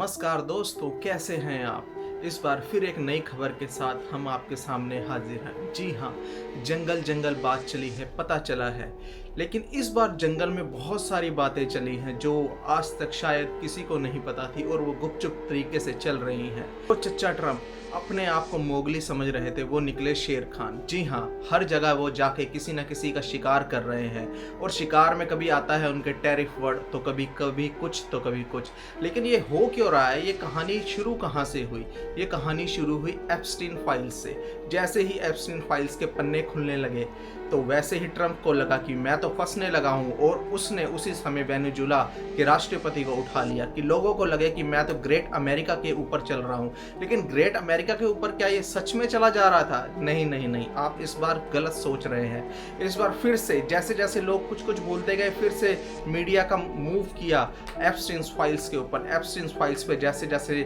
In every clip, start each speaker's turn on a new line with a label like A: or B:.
A: नमस्कार दोस्तों, कैसे हैं आप। इस बार फिर एक नई खबर के साथ हम आपके सामने हाजिर हैं। जी हाँ, जंगल जंगल बात चली है, पता चला है। लेकिन इस बार जंगल में बहुत सारी बातें चली हैं जो आज तक शायद किसी को नहीं पता थी और वो गुपचुप तरीके से चल रही हैं। तो चच्चा ट्रम्प अपने आप को मोगली समझ रहे थे, वो निकले शेर खान। जी हाँ, हर जगह वो जाके किसी न किसी का शिकार कर रहे हैं और शिकार में कभी आता है उनके टैरिफ वर्ड, तो कभी कभी कुछ तो कभी कुछ। लेकिन ये हो क्यों रहा है, ये कहानी शुरू कहाँ से हुई। ये कहानी शुरू हुई एप्स्टीन फाइल्स से। जैसे ही एप्स्टीन फाइल्स के पन्ने खुलने लगे तो वैसे ही ट्रम्प को लगा कि मैं तो फंसने लगा हूँ, और उसने उसी समय वेनेजुला के राष्ट्रपति को उठा लिया कि लोगों को लगे कि मैं तो ग्रेट अमेरिका के ऊपर चल रहा हूँ। लेकिन ग्रेट अमेरिका के ऊपर क्या ये सच में चला जा रहा था? नहीं नहीं नहीं, आप इस बार गलत सोच रहे हैं। इस बार फिर से जैसे जैसे लोग कुछ कुछ बोलते गए, फिर से मीडिया का मूव किया एप्स्टीन फाइल्स के ऊपर। एप्स्टीन फाइल्स पे जैसे जैसे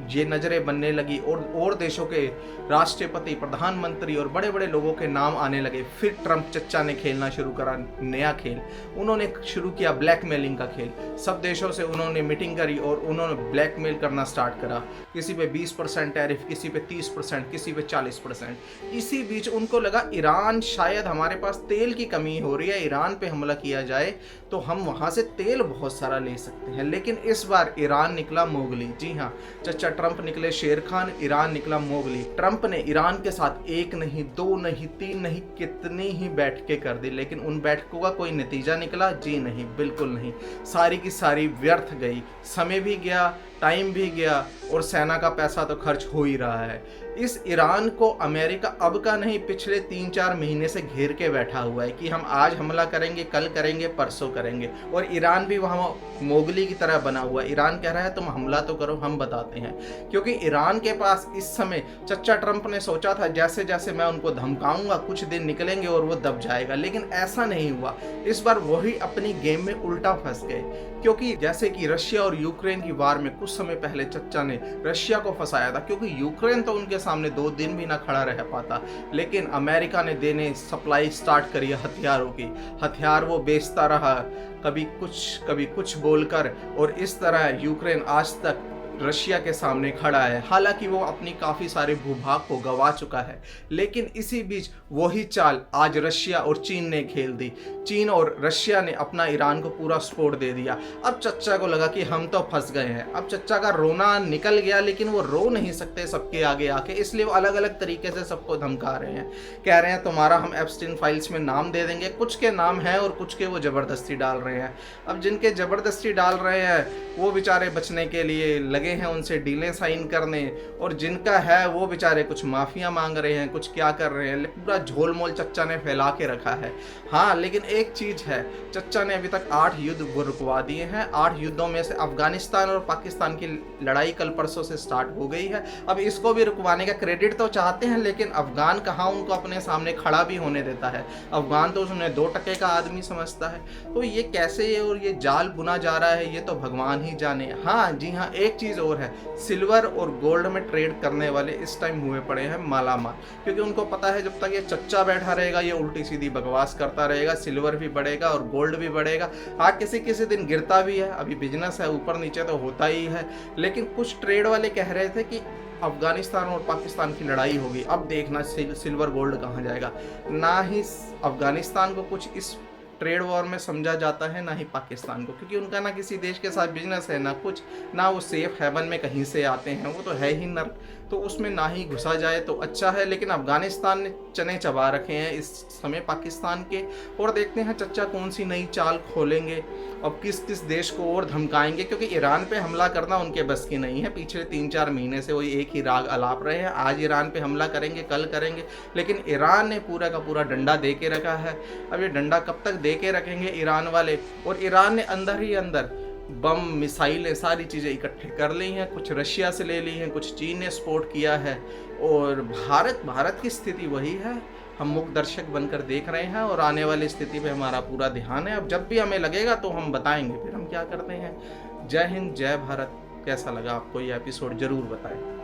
A: ये नजरें बनने लगी और देशों के राष्ट्रपति, प्रधानमंत्री और बड़े बड़े लोगों के नाम आने लगे, फिर ट्रम्प चच्चा ने खेलना शुरू करा नया खेल। उन्होंने शुरू किया ब्लैकमेलिंग का खेल। सब देशों से उन्होंने मीटिंग करी और उन्होंने ब्लैकमेल करना स्टार्ट करा। किसी पे 20% टैरिफ, किसी पे 30%, किसी पे 40%। इसी बीच उनको लगा ईरान, शायद हमारे पास तेल की कमी हो रही है, ईरान पे हमला किया जाए तो हम वहां से तेल बहुत सारा ले सकते हैं। लेकिन इस बार ईरान निकला मोगली। जी हाँ, चच्चा ट्रम्प निकले शेर खान, ईरान निकला मोगली। ट्रम्प ने ईरान के साथ एक नहीं, दो नहीं, तीन नहीं, कितनी ही बैठकें कर दी, लेकिन उन बैठकों का कोई नतीजा निकला? जी नहीं, बिल्कुल नहीं। सारी की सारी व्यर्थ गई। समय भी गया, टाइम भी गया और सेना का पैसा तो खर्च हो ही रहा है। इस ईरान को अमेरिका अब का नहीं, पिछले 3-4 महीने से घेर के बैठा हुआ है कि हम आज हमला करेंगे, कल करेंगे, परसों करेंगे। और ईरान भी वहाँ मोगली की तरह बना हुआ है। ईरान कह रहा है तुम हमला तो करो, हम बताते हैं। क्योंकि ईरान के पास इस समय, चच्चा ट्रम्प ने सोचा था जैसे जैसे मैं उनको धमकाऊंगा कुछ दिन निकलेंगे और वो दब जाएगा, लेकिन ऐसा नहीं हुआ। इस बार वही अपनी गेम में उल्टा फंस गए। क्योंकि जैसे कि रशिया और यूक्रेन की वार में कुछ समय पहले चच्चा ने रशिया को फंसाया था, क्योंकि यूक्रेन तो उनके सामने 2 दिन भी ना खड़ा रह पाता। लेकिन अमेरिका ने देने सप्लाई स्टार्ट करी हथियारों की। हथियार वो बेचता रहा, कभी कुछ बोलकर, और इस तरह यूक्रेन आज तक रशिया के सामने खड़ा है। हालांकि वो अपनी काफ़ी सारे भूभाग को गंवा चुका है, लेकिन इसी बीच वही चाल आज रशिया और चीन ने खेल दी। चीन और रशिया ने अपना ईरान को पूरा सपोर्ट दे दिया। अब चच्चा को लगा कि हम तो फंस गए हैं। अब चच्चा का रोना निकल गया, लेकिन वो रो नहीं सकते सबके आगे आके, इसलिए वो अलग अलग तरीके से सबको धमका रहे हैं। कह रहे हैं तुम्हारा हम एप्स्टीन फाइल्स में नाम दे देंगे। कुछ के नाम हैं और कुछ के वो ज़बरदस्ती डाल रहे हैं। अब जिनके ज़बरदस्ती डाल रहे हैं वो बेचारे बचने के लिए लगे हैं उनसे डीलें साइन करने, और जिनका है वो बेचारे कुछ माफिया मांग रहे हैं, कुछ क्या कर रहे हैं। पूरा झोलमोल चच्चा ने फैला के रखा है। हाँ, लेकिन एक चीज है, चच्चा ने अभी तक 8 युद्ध रुकवा दिए हैं। 8 युद्धों में से अफगानिस्तान और पाकिस्तान की लड़ाई कल परसों से स्टार्ट हो गई है। अब इसको भी रुकवाने का क्रेडिट तो चाहते हैं, लेकिन अफगान कहाँ उनको अपने सामने खड़ा भी होने देता है। अफगान तो उसने 2 टके का आदमी समझता है। तो ये कैसे और ये जाल बुना जा रहा है, ये तो भगवान ही जाने। हाँ जी हाँ, एक चीज और है, सिल्वर और गोल्ड में ट्रेड करने वाले इस टाइम हुए पड़े हैं मालामाल, क्योंकि उनको पता है जब तक ये चच्चा बैठा रहेगा ये उल्टी सीधी बकवास करता रहेगा, सिल्वर भी बढ़ेगा और गोल्ड भी बढ़ेगा। हाँ, किसी किसी दिन गिरता भी है, अभी बिजनेस है, ऊपर नीचे तो होता ही है। लेकिन कुछ ट्रेड वाले कह रहे थे कि अफगानिस्तान और पाकिस्तान की लड़ाई होगी, अब देखना सिल्वर गोल्ड कहाँ जाएगा। ना ही अफगानिस्तान को कुछ इस ट्रेड वॉर में समझा जाता है, ना ही पाकिस्तान को, क्योंकि उनका ना किसी देश के साथ बिजनेस है, ना कुछ, ना वो सेफ हेवन में कहीं से आते हैं, वो तो है ही नर्क। तो उसमें ना ही घुसा जाए तो अच्छा है। लेकिन अफगानिस्तान ने चने चबा रखे हैं इस समय पाकिस्तान के, और देखते हैं चच्चा कौन सी नई चाल खोलेंगे और किस किस देश को और धमकाएंगे, क्योंकि ईरान पे हमला करना उनके बस की नहीं है। पिछले 3-4 महीने से वो एक ही राग अलाप रहे हैं, आज ईरान पे हमला करेंगे, कल करेंगे। लेकिन ईरान ने पूरा का पूरा डंडा दे के रखा है। अब ये डंडा कब तक दे के रखेंगे ईरान वाले, और ईरान ने अंदर ही अंदर बम, मिसाइलें, सारी चीज़ें इकट्ठे कर ली हैं। कुछ रशिया से ले ली हैं, कुछ चीन ने सपोर्ट किया है, और भारत की स्थिति वही है। हम मुख्य दर्शक बनकर देख रहे हैं और आने वाली स्थिति पे हमारा पूरा ध्यान है। अब जब भी हमें लगेगा तो हम बताएंगे फिर हम क्या करते हैं। जय हिंद, जय भारत। कैसा लगा आपको ये एपिसोड, ज़रूर बताएं।